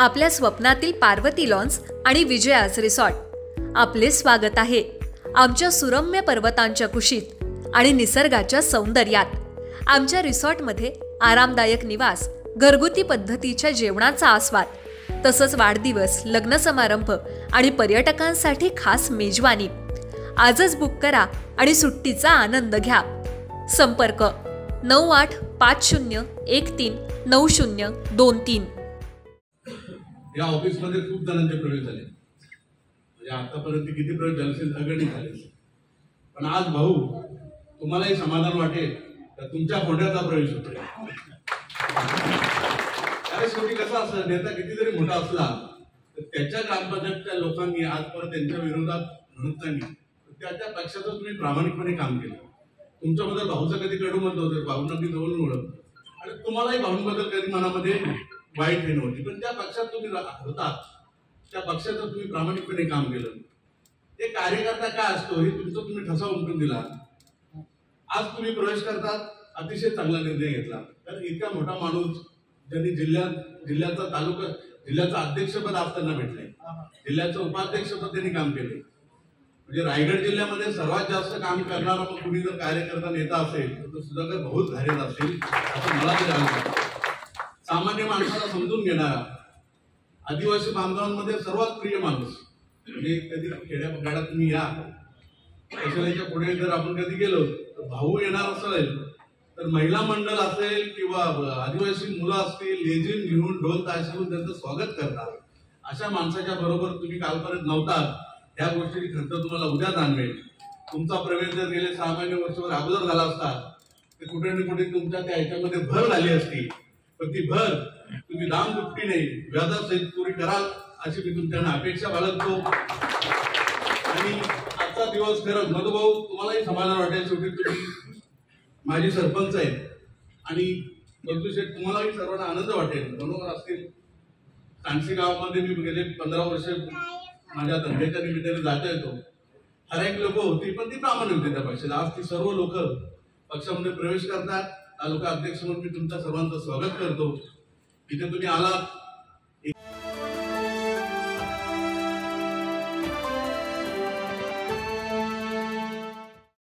आपल्या स्वप्नातील पार्वती लॉन्स आणि विजयास रिसॉर्ट. आपले स्वागत आहे आमच्या सुरम्य पर्वतांच्या कुशीत आणि निसर्गाच्या सौंदर्यात. आमच्या रिसॉर्टमध्ये आरामदायक निवास, घरगुती पद्धतीच्या जेवणाचा आस्वाद, तसंच वाढदिवस, लग्न समारंभ आणि पर्यटकांसाठी खास मेजवानी. आजच बुक करा आणि सुट्टीचा आनंद घ्या. संपर्क 9850139023. या ऑफिसमध्ये खूप जणांचे प्रवेश झाले, म्हणजे आतापर्यंत किती प्रवेश झाले असेल अगणित झाले. पण आज भाऊ तुम्हालाही समाधान वाटेल तर तुमच्या फोंड्याचा प्रवेश होतोय. अरे शेवटी कसं असतं, नेता किती जरी मोठा असला तर त्याच्या ग्रामपंचायतच्या लोकांनी आजपर्यंत त्यांच्या विरोधात म्हणताना त्या पक्षाचं तुम्ही प्रामाणिकपणे काम केलं. तुमच्याबद्दल भाऊचं कधी कडूमत नव्हतं, भाऊंना ती जवळ ओळख, आणि तुम्हालाही भाऊंबद्दल कधी मनामध्ये वाईट हे नव्हती. पण त्या पक्षात तुम्ही होतात, त्या पक्षाचं तुम्ही प्रामाणिकपणे काम केलं. एक कार्यकर्ता काय असतो हे तुमचं तुम्ही ठसा उमटून दिला. आज तुम्ही प्रवेश करतात, अतिशय चांगला निर्णय घेतला. कारण इतका मोठा माणूस ज्यांनी जिल्ह्याचं अध्यक्षपद असताना भेटलंय, जिल्ह्याचं उपाध्यक्षपद त्यांनी काम केले. म्हणजे रायगड जिल्ह्यामध्ये सर्वात जास्त काम करणारा मग कुणी जर कार्यकर्ता नेता असेल तर तो सुधाकर भाऊच घालेला असेल असं मला तरी आलं. सामान्य माणसाला समजून घेणारा, आदिवासी बांधवांमध्ये सर्वात प्रिय माणूस. म्हणजे कधी खेड्यापाड्यात तुम्ही या कौशल्याच्या पुढे जर आपण कधी गेलो तर भाऊ येणार असेल तर महिला मंडळ असेल किंवा आदिवासी मुलं असतील, लेझिम घेऊन ढोल ताशे घेऊन त्यांचं स्वागत करतात. अशा माणसाच्या बरोबर तुम्ही कालपर्यंत नव्हतात. ह्या गोष्टीची खंत तुम्हाला उद्या जाणवेल. तुमचा प्रवेश जर गेले 6 महिने वर्षभर अगोदर झाला असता तर कुठे ना कुठे तुमच्या त्या ह्याच्यामध्ये भर झाली असती. पण ती भर तुम्ही दामदुपटीने व्याजासहित पुरी कराल अशी मी तुमच्याकडे अपेक्षा बाळगतो. आणि आजचा दिवस खरंच मधुभाऊ तुम्हालाही समाधान वाटेल. शेवटी तुम्ही माझी सरपंच आहेत आणि बंधू शेठ तुम्हालाही सर्वांना आनंद वाटेल. बरोबर असतील. कानसी गावामध्ये मी गेले 15 वर्ष माझ्या धंद्याच्या निमित्ताने जाता येतो. ठराविक लोक होती पण ती प्रामाणिक होती त्या पक्षाला. आज ती सर्व लोक पक्षामध्ये प्रवेश करतात. तालुका अध्यक्ष म्हणून मी तुमच्या सर्वांचं स्वागत करतो. इथे तुम्ही आलात.